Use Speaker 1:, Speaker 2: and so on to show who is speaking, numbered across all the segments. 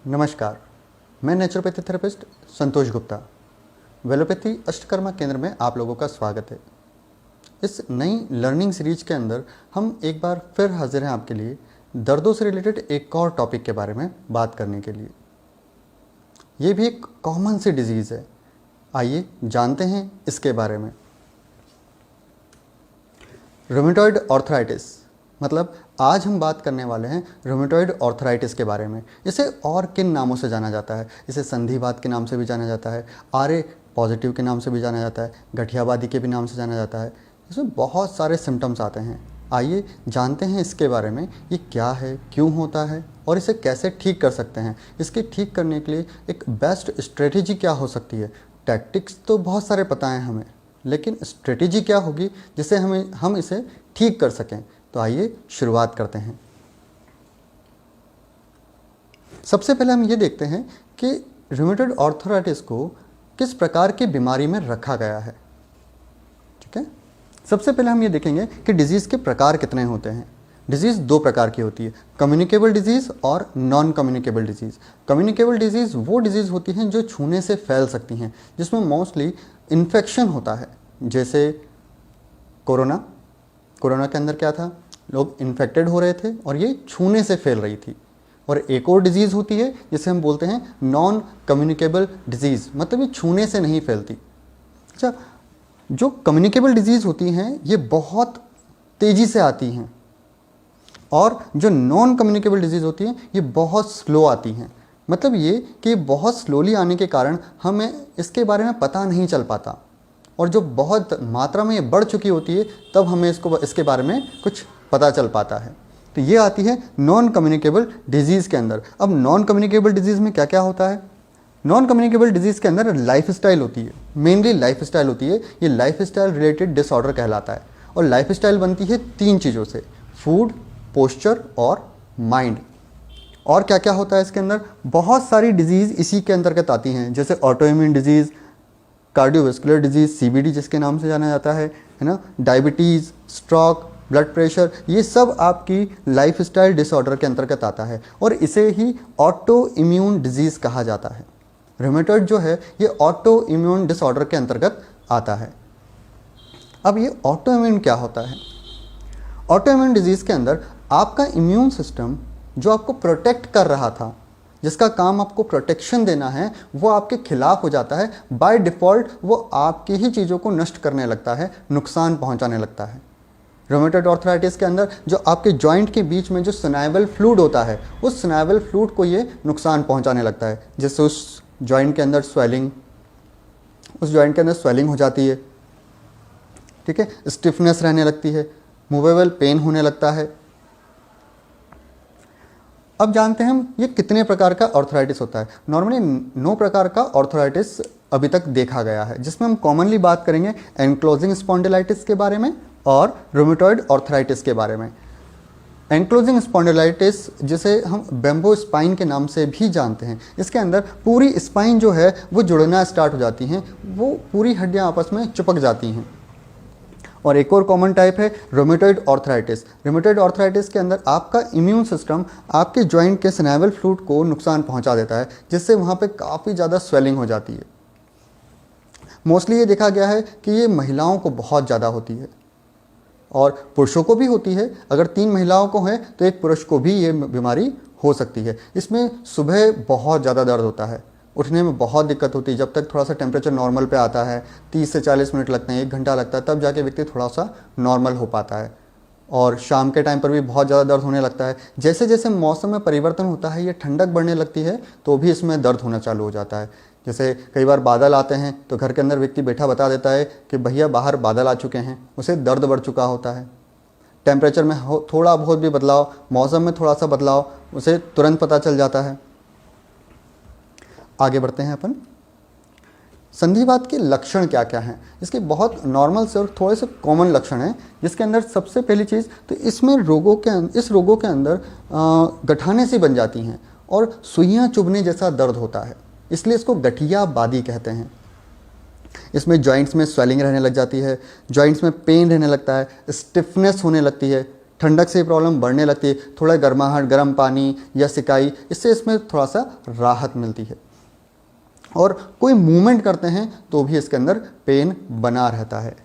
Speaker 1: नमस्कार, मैं naturopathy therapist संतोष गुप्ता। वेलोपैथी अष्टकर्मा केंद्र में आप लोगों का स्वागत है। इस नई लर्निंग सीरीज के अंदर हम एक बार फिर हाजिर हैं आपके लिए दर्दों से रिलेटेड एक और टॉपिक के बारे में बात करने के लिए। ये भी एक कॉमन सी डिजीज़ है, आइए जानते हैं इसके बारे में। रूमेटॉइड आर्थराइटिस मतलब आज हम बात करने वाले हैं रूमेटॉइड आर्थराइटिस के बारे में। इसे और किन नामों से जाना जाता है? इसे संधिवात के नाम से भी जाना जाता है, आरए पॉजिटिव के नाम से भी जाना जाता है, गठियावादी के भी नाम से जाना जाता है। इसमें बहुत सारे सिम्टम्स आते हैं। आइए जानते हैं इसके बारे में, ये क्या है, क्यों होता है और इसे कैसे ठीक कर सकते हैं। इसके ठीक करने के लिए एक बेस्ट स्ट्रेटेजी क्या हो सकती है? टैक्टिक्स तो बहुत सारे पता हैं हमें, लेकिन स्ट्रेटेजी क्या होगी जिससे हम इसे ठीक कर सकें। तो आइए शुरुआत करते हैं। सबसे पहले हम ये देखते हैं कि रूमेटॉइड आर्थराइटिस को किस प्रकार की बीमारी में रखा गया है। ठीक है, सबसे पहले हम ये देखेंगे कि डिजीज़ के प्रकार कितने होते हैं। डिजीज़ दो प्रकार की होती है, कम्युनिकेबल डिजीज़ और non communicable disease. Communicable disease वो डिजीज़ होती हैं जो छूने से फैल सकती हैं, जिसमें मोस्टली इन्फेक्शन होता है। जैसे कोरोना के अंदर क्या था, लोग इन्फेक्टेड हो रहे थे और ये छूने से फैल रही थी। और एक और डिजीज़ होती है जिसे हम बोलते हैं नॉन कम्युनिकेबल डिजीज़, मतलब ये छूने से नहीं फैलती। अच्छा, जो कम्युनिकेबल डिजीज़ होती हैं ये बहुत तेज़ी से आती हैं और जो नॉन कम्युनिकेबल डिजीज़ होती हैं ये बहुत स्लो आती हैं। मतलब ये कि बहुत स्लोली आने के कारण हमें इसके बारे में पता नहीं चल पाता, और जो बहुत मात्रा में ये बढ़ चुकी होती है तब हमें इसके बारे में कुछ पता चल पाता है। तो ये आती है नॉन कम्युनिकेबल डिजीज़ के अंदर। अब नॉन कम्युनिकेबल डिजीज़ में क्या क्या होता है? नॉन कम्युनिकेबल डिजीज़ के अंदर लाइफस्टाइल होती है, मेनली लाइफस्टाइल होती है। ये लाइफस्टाइल रिलेटेड डिसऑर्डर कहलाता है। और लाइफस्टाइल बनती है तीन चीज़ों से, फूड, पोस्चर और माइंड। और क्या क्या होता है इसके अंदर? बहुत सारी डिजीज़ इसी के अंतर्गत आती हैं, जैसे autoimmune disease, cardiovascular disease CBD जिसके नाम से जाना जाता है ना, डायबिटीज़, स्ट्रोक, ब्लड प्रेशर, ये सब आपकी लाइफस्टाइल डिसऑर्डर के अंतर्गत आता है और इसे ही ऑटो इम्यून डिजीज़ कहा जाता है। रूमेटॉइड जो है ये ऑटो इम्यून डिसऑर्डर के अंतर्गत आता है। अब ये ऑटो इम्यून क्या होता है? ऑटो इम्यून डिजीज़ के अंदर आपका इम्यून सिस्टम जो आपको प्रोटेक्ट कर रहा था, जिसका काम आपको प्रोटेक्शन देना है, वो आपके खिलाफ हो जाता है। बाय डिफ़ॉल्ट वो आपकी ही चीज़ों को नष्ट करने लगता है, नुकसान पहुंचाने लगता है। रूमेटॉइड आर्थराइटिस के अंदर जो आपके जॉइंट के बीच में जो सिनाइवल फ्लूइड होता है, उस सिनाइवल फ्लूइड को ये नुकसान पहुंचाने लगता है, जिससे उस जॉइंट के अंदर स्वेलिंग हो जाती है। ठीक है, स्टिफनेस रहने लगती है, मूवेबल पेन होने लगता है। अब जानते हैं हम ये कितने प्रकार का आर्थराइटिस होता है। नॉर्मली 9 प्रकार का आर्थराइटिस अभी तक देखा गया है, जिसमें हम कॉमनली बात करेंगे एनक्लोजिंग स्पॉन्डिलाइटिस के बारे में और रूमेटॉइड आर्थराइटिस के बारे में। एनक्लोजिंग स्पॉन्डिलाइटिस जिसे हम बेम्बो स्पाइन के नाम से भी जानते हैं, इसके अंदर पूरी स्पाइन जो है वो जुड़ना स्टार्ट हो जाती हैं, वो पूरी हड्डियाँ आपस में चिपक जाती हैं। और एक और कॉमन टाइप है रूमेटॉइड आर्थराइटिस। रूमेटॉइड आर्थराइटिस के अंदर आपका इम्यून सिस्टम आपके जॉइंट के सिनाइवल फ्लूइड को नुकसान पहुंचा देता है, जिससे वहाँ पे काफ़ी ज़्यादा स्वेलिंग हो जाती है। मोस्टली ये देखा गया है कि ये महिलाओं को बहुत ज़्यादा होती है और पुरुषों को भी होती है। अगर 3 महिलाओं को है तो एक पुरुष को भी ये बीमारी हो सकती है। इसमें सुबह बहुत ज़्यादा दर्द होता है, उठने में बहुत दिक्कत होती है। जब तक थोड़ा सा टेम्परेचर नॉर्मल पे आता है 30 से 40 मिनट लगते हैं, 1 घंटा लगता है, तब जाके व्यक्ति थोड़ा सा नॉर्मल हो पाता है। और शाम के टाइम पर भी बहुत ज़्यादा दर्द होने लगता है। जैसे जैसे मौसम में परिवर्तन होता है, ये ठंडक बढ़ने लगती है तो भी इसमें दर्द होना चालू हो जाता है। जैसे कई बार बादल आते हैं तो घर के अंदर व्यक्ति बैठा बता देता है कि भैया बाहर बादल आ चुके हैं, उसे दर्द बढ़ चुका होता है। टेम्परेचर में थोड़ा बहुत भी बदलाव, मौसम में थोड़ा सा बदलाव, उसे तुरंत पता चल जाता है। आगे बढ़ते हैं अपन। संधिवात के लक्षण क्या क्या हैं? इसके बहुत नॉर्मल से और थोड़े से कॉमन लक्षण हैं, जिसके अंदर सबसे पहली चीज़ तो इस रोगों के अंदर गठाने सी बन जाती हैं और सुइयां चुभने जैसा दर्द होता है, इसलिए इसको गठियावादी कहते हैं। इसमें जॉइंट्स में स्वेलिंग रहने लग जाती है, जॉइंट्स में पेन रहने लगता है, स्टिफनेस होने लगती है, ठंडक से प्रॉब्लम बढ़ने लगती है, थोड़ा गर्माहट, गर्म पानी या सिकाई, इससे इसमें थोड़ा सा राहत मिलती है। और कोई मूवमेंट करते हैं तो भी इसके अंदर पेन बना रहता है।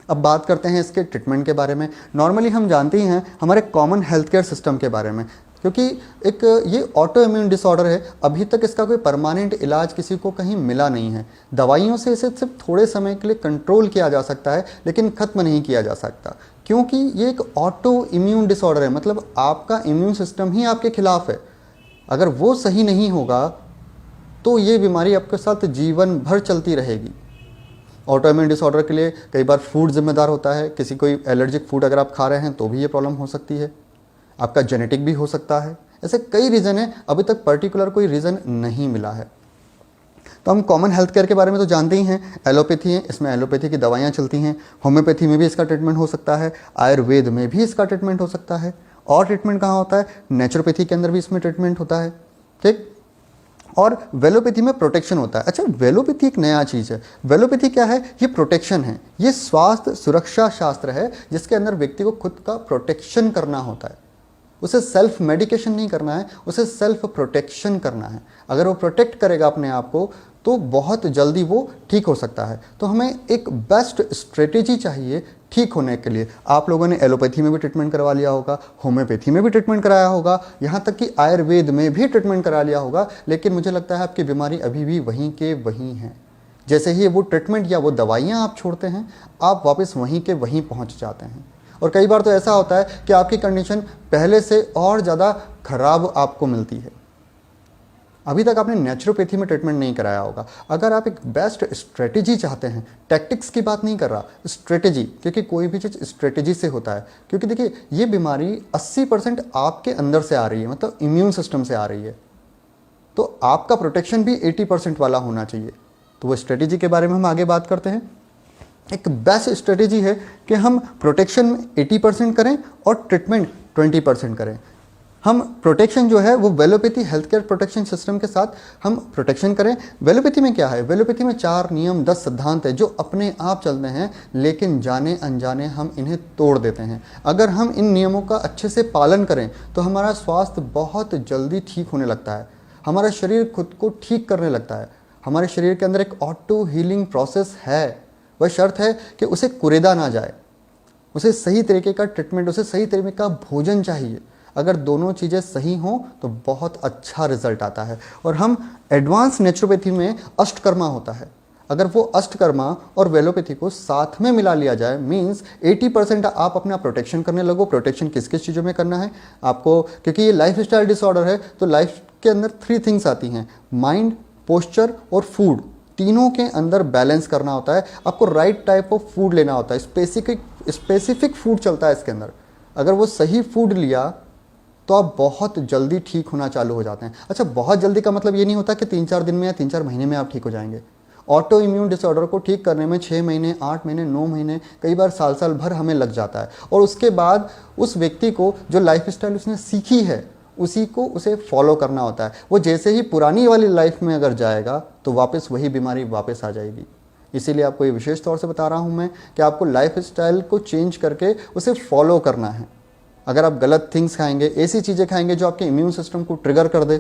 Speaker 1: अब बात करते हैं इसके ट्रीटमेंट के बारे में। नॉर्मली हम जानते ही हैं हमारे कॉमन हेल्थ केयर सिस्टम के बारे में, क्योंकि एक ये ऑटो इम्यून डिसऑर्डर है, अभी तक इसका कोई परमानेंट इलाज किसी को कहीं मिला नहीं है। दवाइयों से इसे सिर्फ थोड़े समय के लिए कंट्रोल किया जा सकता है, लेकिन ख़त्म नहीं किया जा सकता, क्योंकि ये एक ऑटो इम्यून डिसऑर्डर है। मतलब आपका इम्यून सिस्टम ही आपके खिलाफ है। अगर वो सही नहीं होगा तो ये बीमारी आपके साथ जीवन भर चलती रहेगी। ऑटो इम्यून डिसऑर्डर के लिए कई बार फूड जिम्मेदार होता है। किसी कोई एलर्जिक फूड अगर आप खा रहे हैं तो भी ये प्रॉब्लम हो सकती है। आपका जेनेटिक भी हो सकता है। ऐसे कई रीज़न है, अभी तक पर्टिकुलर कोई रीज़न नहीं मिला है। तो हम कॉमन हेल्थ केयर के बारे में तो जानते ही हैं। एलोपैथी है, इसमें एलोपैथी की दवाइयाँ चलती हैं। होम्योपैथी में भी इसका ट्रीटमेंट हो सकता है। आयुर्वेद में भी इसका ट्रीटमेंट हो सकता है। और ट्रीटमेंट कहाँ होता है? नेचुरोपैथी के अंदर भी इसमें ट्रीटमेंट होता है। ठीक। और वेलोपैथी में प्रोटेक्शन होता है। अच्छा, वेलोपैथी एक नया चीज़ है। वेलोपैथी क्या है? ये प्रोटेक्शन है। ये स्वास्थ्य सुरक्षा शास्त्र है, जिसके अंदर व्यक्ति को खुद का प्रोटेक्शन करना होता है। उसे सेल्फ मेडिकेशन नहीं करना है, उसे सेल्फ प्रोटेक्शन करना है। अगर वो प्रोटेक्ट करेगा अपने आप को तो बहुत जल्दी वो ठीक हो सकता है। तो हमें एक बेस्ट स्ट्रेटेजी चाहिए ठीक होने के लिए। आप लोगों ने एलोपैथी में भी ट्रीटमेंट करवा लिया होगा, होम्योपैथी में भी ट्रीटमेंट कराया होगा, यहाँ तक कि आयुर्वेद में भी ट्रीटमेंट करा लिया होगा, लेकिन मुझे लगता है आपकी बीमारी अभी भी वहीं के वहीं है। जैसे ही वो ट्रीटमेंट या वो दवाइयाँ आप छोड़ते हैं, आप वापस वहीं के वहीं पहुँच जाते हैं। और कई बार तो ऐसा होता है कि आपकी कंडीशन पहले से और ज़्यादा खराब आपको मिलती है। अभी तक आपने नेचुरोपैथी में ट्रीटमेंट नहीं कराया होगा। अगर आप एक बेस्ट स्ट्रेटेजी चाहते हैं, टैक्टिक्स की बात नहीं कर रहा, स्ट्रेटेजी, क्योंकि कोई भी चीज़ स्ट्रेटेजी से होता है। क्योंकि देखिए, ये बीमारी 80% आपके अंदर से आ रही है, मतलब इम्यून सिस्टम से आ रही है। तो आपका प्रोटेक्शन भी 80% वाला होना चाहिए। तो वो स्ट्रेटेजी के बारे में हम आगे बात करते हैं। एक बेस्ट स्ट्रेटेजी है कि हम प्रोटेक्शन 80% करें और ट्रीटमेंट 20% करें। हम प्रोटेक्शन जो है वो वेलोपैथी हेल्थ केयर प्रोटेक्शन सिस्टम के साथ हम प्रोटेक्शन करें। वेलोपैथी में क्या है? वेलोपैथी में 4 नियम 10 सिद्धांत है जो अपने आप चलते हैं, लेकिन जाने अनजाने हम इन्हें तोड़ देते हैं। अगर हम इन नियमों का अच्छे से पालन करें तो हमारा स्वास्थ्य बहुत जल्दी ठीक होने लगता है। हमारा शरीर खुद को ठीक करने लगता है। हमारे शरीर के अंदर एक ऑटो हीलिंग प्रोसेस है। वह शर्त है कि उसे कुरेदा ना जाए, उसे सही तरीके का ट्रीटमेंट, उसे सही तरीके का भोजन चाहिए। अगर दोनों चीज़ें सही हों तो बहुत अच्छा रिजल्ट आता है। और हम एडवांस नेचुरोपैथी में अष्टकर्मा होता है। अगर वो अष्टकर्मा और वेलोपैथी को साथ में मिला लिया जाए, मींस 80% आप अपना प्रोटेक्शन करने लगो। प्रोटेक्शन किस किस चीज़ों में करना है आपको? क्योंकि ये लाइफ स्टाइल डिसऑर्डर है, तो लाइफ के अंदर 3 थिंग्स आती हैं, माइंड, पोस्चर और फूड। तीनों के अंदर बैलेंस करना होता है। आपको राइट टाइप ऑफ फूड लेना होता है। स्पेसिफिक फूड चलता है इसके अंदर। अगर वो सही फूड लिया तो आप बहुत जल्दी ठीक होना चालू हो जाते हैं। अच्छा, बहुत जल्दी का मतलब ये नहीं होता कि 3-4 दिन में या 3-4 महीने में आप ठीक हो जाएंगे। ऑटो इम्यून डिसऑर्डर को ठीक करने में 6 महीने, 8 महीने, 9 महीने, कई बार साल भर हमें लग जाता है। और उसके बाद उस व्यक्ति को जो लाइफ स्टाइल उसने सीखी है उसी को उसे फॉलो करना होता है। वो जैसे ही पुरानी वाली लाइफ में अगर जाएगा तो वापस वही बीमारी वापस आ जाएगी। इसीलिए आपको ये विशेष तौर से बता रहा हूँ मैं कि आपको लाइफ स्टाइल को चेंज करके उसे फॉलो करना है। अगर आप गलत थिंग्स खाएंगे, ऐसी चीज़ें खाएंगे जो आपके इम्यून सिस्टम को ट्रिगर कर दे,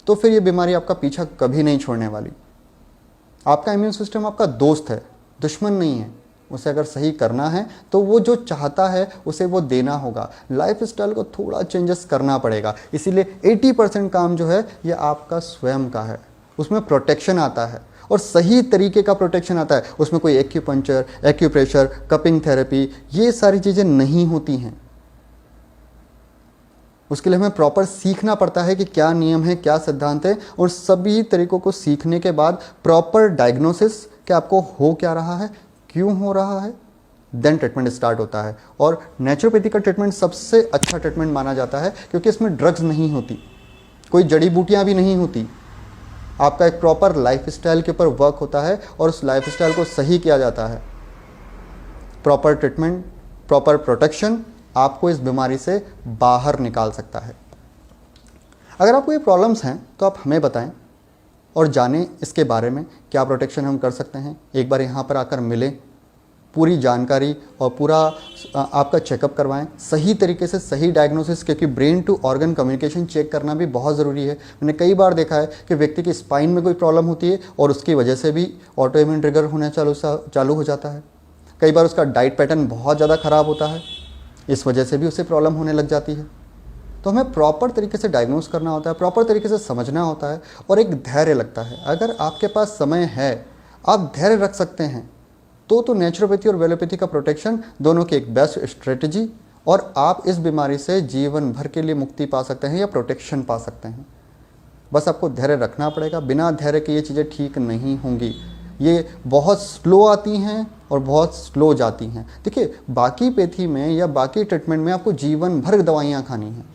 Speaker 1: तो फिर ये बीमारी आपका पीछा कभी नहीं छोड़ने वाली। आपका इम्यून सिस्टम आपका दोस्त है, दुश्मन नहीं है। उसे अगर सही करना है तो वो जो चाहता है उसे वो देना होगा। लाइफ स्टाइल को थोड़ा चेंजेस करना पड़ेगा। इसीलिए 80% काम जो है ये आपका स्वयं का है। उसमें प्रोटेक्शन आता है और सही तरीके का प्रोटेक्शन आता है। उसमें कोई एक्यूपंक्चर, एक्यूप्रेशर, कपिंग थेरेपी, ये सारी चीज़ें नहीं होती हैं। उसके लिए हमें प्रॉपर सीखना पड़ता है कि क्या नियम है, क्या सिद्धांत है, और सभी तरीकों को सीखने के बाद प्रॉपर डायग्नोसिस कि आपको हो क्या रहा है, क्यों हो रहा है, देन ट्रीटमेंट स्टार्ट होता है। और नेचुरोपैथी का ट्रीटमेंट सबसे अच्छा ट्रीटमेंट माना जाता है क्योंकि इसमें ड्रग्स नहीं होती, कोई जड़ी बूटियाँ भी नहीं होती। आपका एक प्रॉपर लाइफ स्टाइल के ऊपर वर्क होता है और उस लाइफ स्टाइल को सही किया जाता है। प्रॉपर ट्रीटमेंट, प्रॉपर प्रोटेक्शन आपको इस बीमारी से बाहर निकाल सकता है। अगर आपको ये प्रॉब्लम्स हैं तो आप हमें बताएं और जानें इसके बारे में क्या प्रोटेक्शन हम कर सकते हैं। एक बार यहाँ पर आकर मिलें, पूरी जानकारी और पूरा आपका चेकअप करवाएं, सही तरीके से सही डायग्नोसिस, क्योंकि brain to organ communication check करना भी बहुत ज़रूरी है। मैंने कई बार देखा है कि व्यक्ति की स्पाइन में कोई प्रॉब्लम होती है और उसकी वजह से भी ऑटो इम्यून ट्रिगर होना चालू हो जाता है। कई बार उसका डाइट पैटर्न बहुत ज़्यादा ख़राब होता है, इस वजह से भी उसे प्रॉब्लम होने लग जाती है। तो हमें प्रॉपर तरीके से डायग्नोस करना होता है, प्रॉपर तरीके से समझना होता है और एक धैर्य लगता है। अगर आपके पास समय है, आप धैर्य रख सकते हैं, तो नेचुरोपैथी और वेलोपैथी का प्रोटेक्शन दोनों की एक बेस्ट स्ट्रेटजी, और आप इस बीमारी से जीवन भर के लिए मुक्ति पा सकते हैं या प्रोटेक्शन पा सकते हैं। बस आपको धैर्य रखना पड़ेगा। बिना धैर्य के ये चीज़ें ठीक नहीं होंगी। ये बहुत स्लो आती हैं और बहुत स्लो जाती हैं। देखिए, बाकी पैथी में या बाकी ट्रीटमेंट में आपको जीवन भर दवाइयाँ खानी हैं।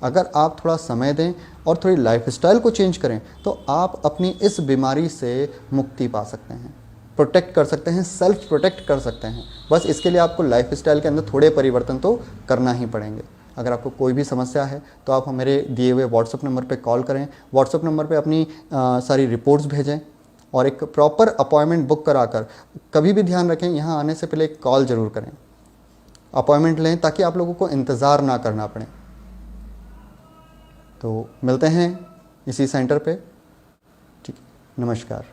Speaker 1: अगर आप थोड़ा समय दें और थोड़ी लाइफस्टाइल को चेंज करें तो आप अपनी इस बीमारी से मुक्ति पा सकते हैं, प्रोटेक्ट कर सकते हैं, सेल्फ प्रोटेक्ट कर सकते हैं। बस इसके लिए आपको लाइफस्टाइल के अंदर थोड़े परिवर्तन तो करना ही पड़ेंगे। अगर आपको कोई भी समस्या है तो आप मेरे दिए हुए व्हाट्सएप नंबर पे कॉल करें, व्हाट्सएप नंबर पे अपनी सारी रिपोर्ट्स भेजें और एक प्रॉपर अपॉइंटमेंट बुक कराकर, कभी भी ध्यान रखें यहाँ आने से पहले एक कॉल ज़रूर करें, अपॉइंटमेंट लें, ताकि आप लोगों को इंतज़ार ना करना पड़े। तो मिलते हैं इसी सेंटर पे। ठीक है, नमस्कार।